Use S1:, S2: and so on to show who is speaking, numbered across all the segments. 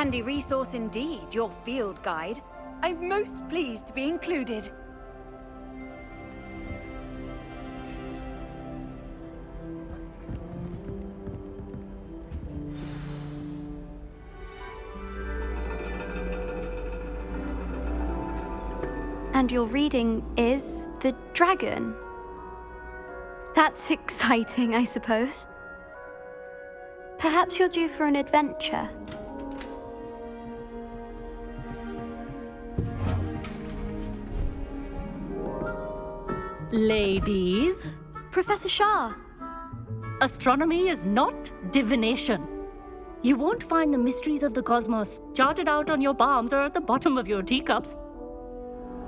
S1: Handy resource indeed, your field guide. I'm most pleased to be included.
S2: And your reading is the dragon. That's exciting, I suppose. Perhaps you're due for an adventure.
S3: Ladies,
S2: Professor Shah.
S3: astronomy is not divination. You won't find the mysteries of the cosmos charted out on your palms or at the bottom of your teacups.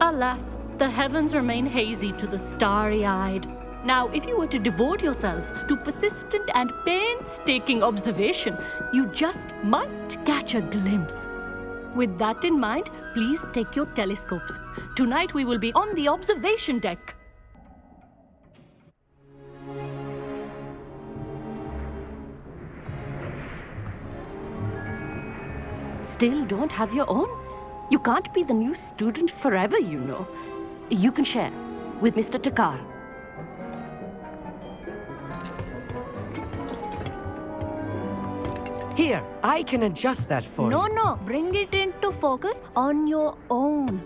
S3: Alas, the heavens remain hazy to the starry-eyed. Now, if you were to devote yourselves to persistent and painstaking observation, you just might catch a glimpse. With that in mind, please take your telescopes. Tonight we will be on the observation deck. Still don't have your own? You can't be the new student forever, you know. You can share with Mr. Takar.
S4: Here, I can adjust that for you.
S3: No, bring it into focus on your own.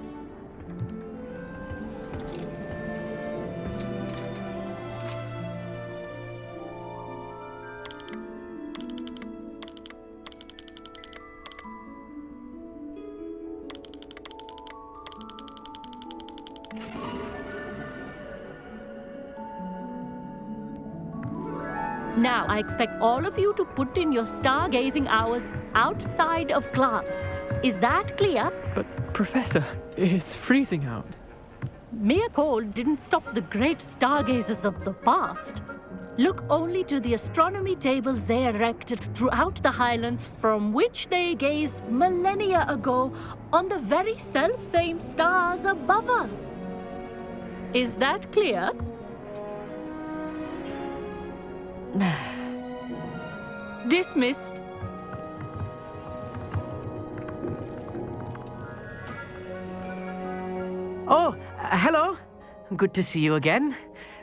S3: Now, I expect all of you to put in your stargazing hours outside of class. Is that clear?
S5: But, Professor, it's freezing out.
S3: Mere cold didn't stop the great stargazers of the past. Look only to the astronomy tables they erected throughout the highlands from which they gazed millennia ago on the very self-same stars above us. Is that clear? Dismissed.
S4: Oh, hello. Good to see you again.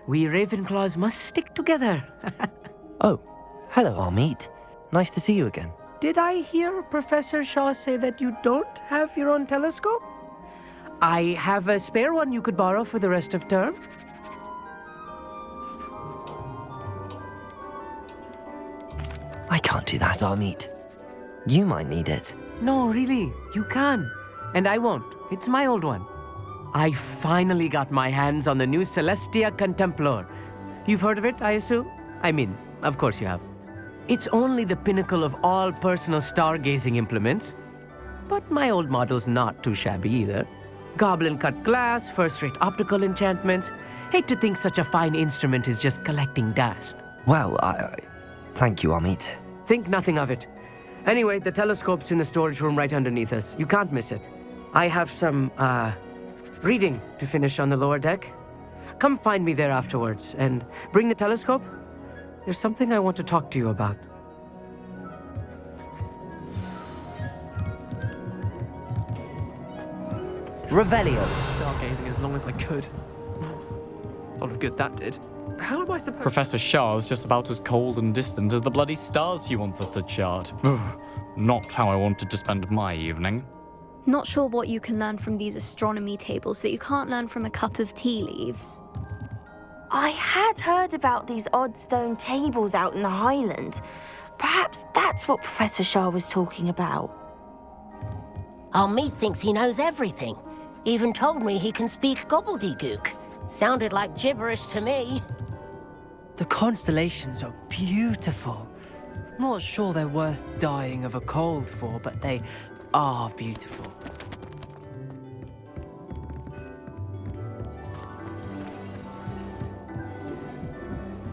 S4: We Ravenclaws must stick together.
S6: Oh, hello, Amit. Nice to see you again.
S4: Did I hear Professor Shaw say that you don't have your own telescope? I have a spare one you could borrow for the rest of term.
S6: I can't do that, Amit. You might need it.
S4: No, really, you can. And I won't. It's my old one. I finally got my hands on the new Celestia Contemplar. You've heard of it, I assume? I mean, of course you have. It's only the pinnacle of all personal stargazing implements. But my old model's not too shabby either. Goblin-cut glass, first-rate optical enchantments. Hate to think such a fine instrument is just collecting dust.
S6: Well, thank you, Amit.
S4: Think nothing of it. Anyway, the telescope's in the storage room right underneath us. You can't miss it. I have some, reading to finish on the lower deck. Come find me there afterwards, and bring the telescope. There's something I want to talk to you about.
S6: Revelio.
S5: Stargazing as long as I could. A lot of good that did. How am I supposed
S7: Professor Shah's just about as cold and distant as the bloody stars she wants us to chart. Not how I wanted to spend my evening.
S2: Not sure what you can learn from these astronomy tables that you can't learn from a cup of tea leaves.
S8: I had heard about these odd stone tables out in the Highlands. Perhaps that's what Professor Shah was talking about.
S9: Amit thinks he knows everything. Even told me he can speak gobbledygook. Sounded like gibberish to me.
S10: The constellations are beautiful. Not sure they're worth dying of a cold for, but they are beautiful.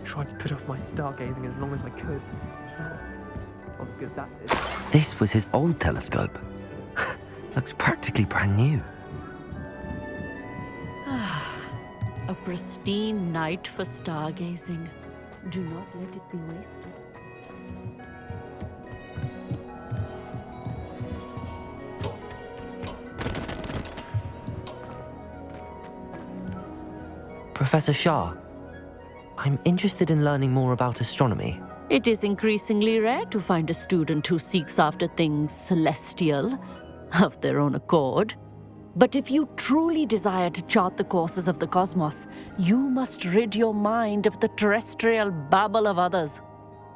S5: tried to put off my stargazing as long as I could. How good that is.
S6: This was his old telescope. Looks practically brand new.
S3: A pristine night for stargazing. Do not let it be wasted.
S6: Professor Shah. I'm interested in learning more about astronomy.
S3: It is increasingly rare to find a student who seeks after things celestial of their own accord. But if you truly desire to chart the courses of the cosmos, you must rid your mind of the terrestrial babble of others.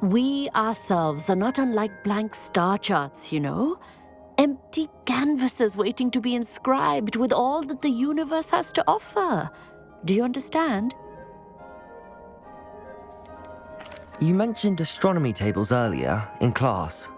S3: We ourselves are not unlike blank star charts, you know. Empty canvases waiting to be inscribed with all that the universe has to offer. Do you understand?
S6: You mentioned astronomy tables earlier in class.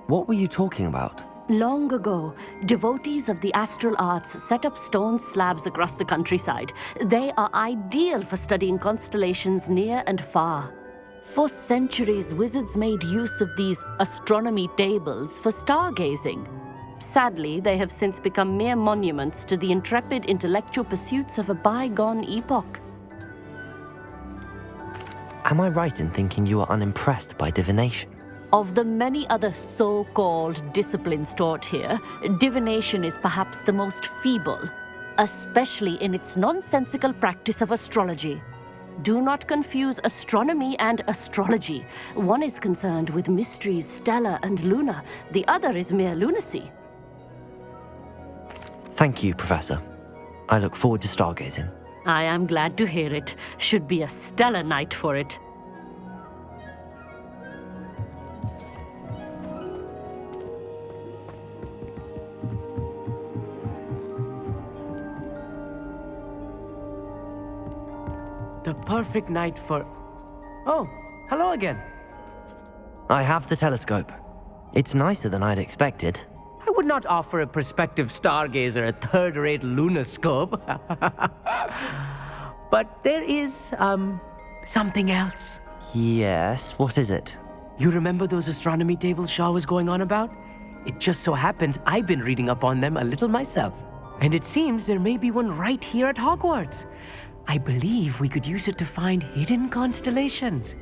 S6: What were you talking about?
S3: Long ago, devotees of the astral arts set up stone slabs across the countryside. They are ideal for studying constellations near and far. For centuries, wizards made use of these astronomy tables for stargazing. Sadly, they have since become mere monuments to the intrepid intellectual pursuits of a bygone epoch.
S6: Am I right in thinking you are unimpressed by divination?
S3: Of the many other so-called disciplines taught here, divination is perhaps the most feeble, especially in its nonsensical practice of astrology. Do not confuse astronomy and astrology. One is concerned with mysteries stellar and lunar, the other is mere lunacy.
S6: Thank you, Professor. I look forward to stargazing.
S3: I am glad to hear it. Should be a stellar night for it.
S4: The perfect night for... Oh, hello again.
S6: I have the telescope. It's nicer than I'd expected.
S4: I would not offer a prospective stargazer a third-rate lunoscope. But there is, something else.
S6: Yes, what is it?
S4: You remember those astronomy tables Shaw was going on about? It just so happens I've been reading up on them a little myself. And it seems there may be one right here at Hogwarts. I believe we could use it to find hidden constellations.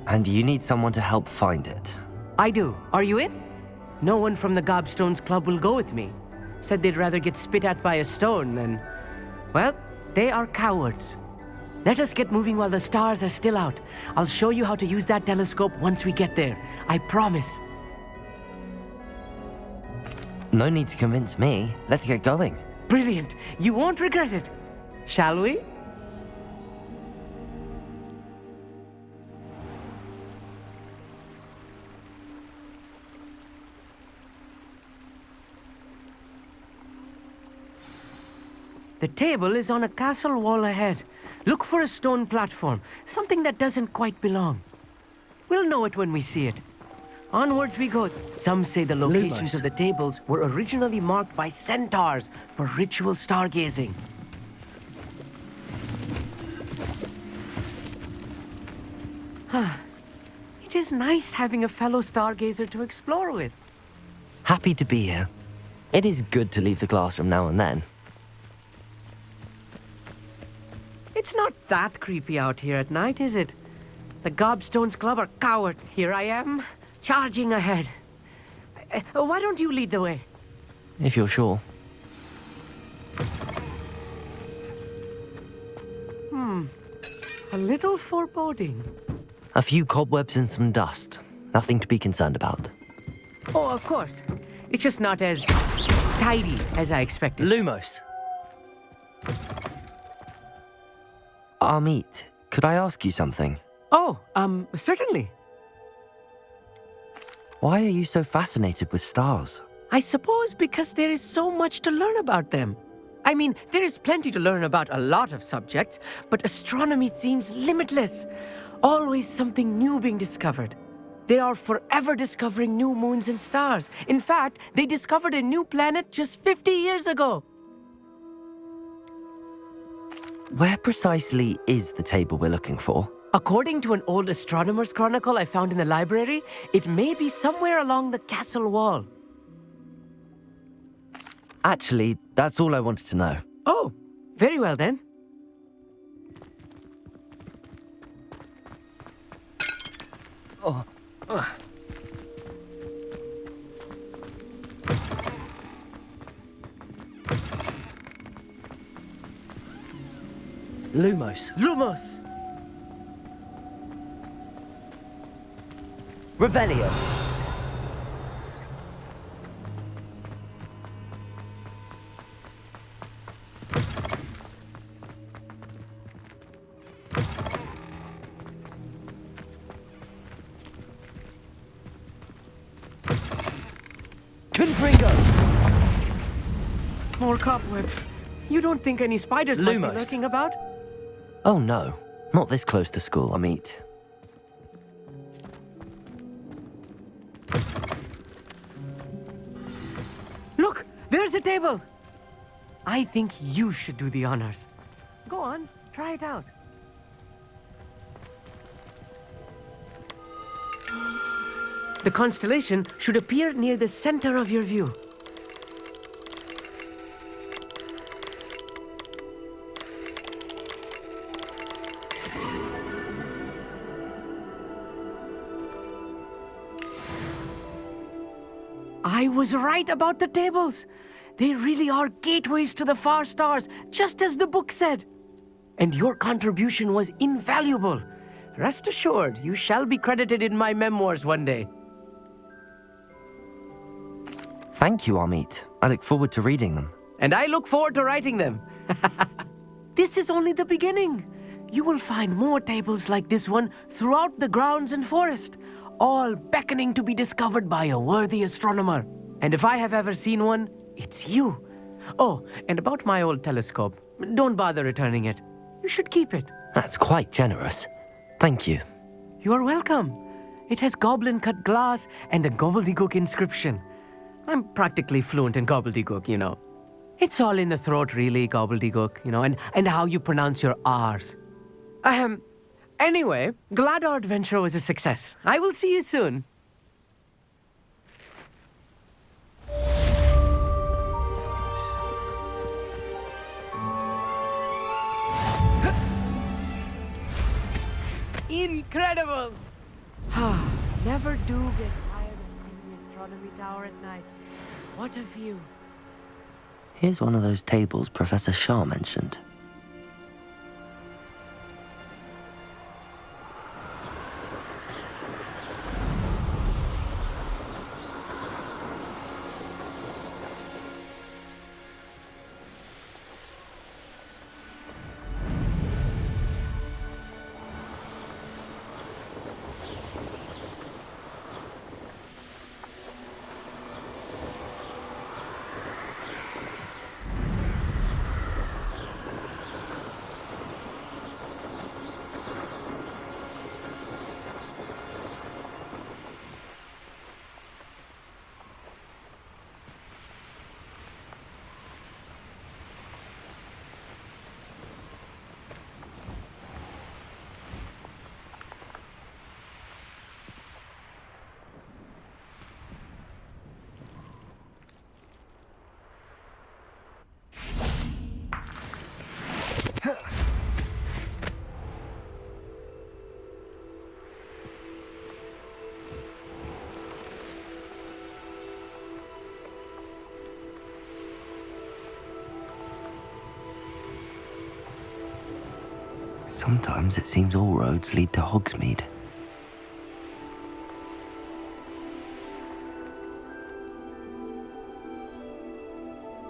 S6: And you need someone to help find it.
S4: I do. Are you in? No one from the Gobstones Club will go with me. Said they'd rather get spit at by a stone than... Well, they are cowards. Let us get moving while the stars are still out. I'll show you how to use that telescope once we get there. I promise.
S6: No need to convince me. Let's get going.
S4: Brilliant. You won't regret it. Shall we? The table is on a castle wall ahead. Look for a stone platform, something that doesn't quite belong. We'll know it when we see it. Onwards we go. Some say the locations of the tables were originally marked by centaurs for ritual stargazing. It is nice having a fellow stargazer to explore with.
S6: Happy to be here. It is good to leave the classroom now and then.
S4: It's not that creepy out here at night, is it? The Gobstones Club are coward. Here I am, charging ahead. Why don't you lead the way?
S6: If you're sure.
S4: A little foreboding.
S6: A few cobwebs and some dust. Nothing to be concerned about.
S4: Oh, of course. It's just not as tidy as I expected.
S6: Lumos. Amit, could I ask you something?
S4: Oh, certainly.
S6: Why are you so fascinated with stars?
S4: I suppose because there is so much to learn about them. I mean, there is plenty to learn about a lot of subjects, but astronomy seems limitless. Always something new being discovered. They are forever discovering new moons and stars. In fact, they discovered a new planet just 50 years ago.
S6: Where precisely is the table we're looking for?
S4: According to an old astronomer's chronicle I found in the library, it may be somewhere along the castle wall.
S6: Actually, that's all I wanted to know.
S4: Oh, very well then.
S6: Lumos.
S4: Lumos!
S6: Revelio. Confringo.
S4: More cobwebs. You don't think any spiders might be
S6: Lumos.
S4: lurking about?
S6: Oh no, not this close to school, Amit.
S4: Look, there's a table. I think you should do the honors. Go on, try it out. The constellation should appear near the center of your view. I was right about the tables. They really are gateways to the far stars, just as the book said. And your contribution was invaluable. Rest assured, you shall be credited in my memoirs one day.
S6: Thank you, Amit. I look forward to reading them.
S4: And I look forward to writing them. This is only the beginning. You will find more tables like this one throughout the grounds and forest, all beckoning to be discovered by a worthy astronomer. And if I have ever seen one, it's you. Oh, and about my old telescope, don't bother returning it. You should keep it.
S6: That's quite generous. Thank you.
S4: You are welcome. It has goblin-cut glass and a gobbledygook inscription. I'm practically fluent in gobbledygook, you know. It's all in the throat, really, gobbledygook, you know, and how you pronounce your R's. Anyway, glad our adventure was a success. I will see you soon. Incredible! Never do get tired of seeing the astronomy tower at night. What a view.
S6: Here's one of those tables Professor Shah mentioned. Sometimes it seems all roads lead to Hogsmeade.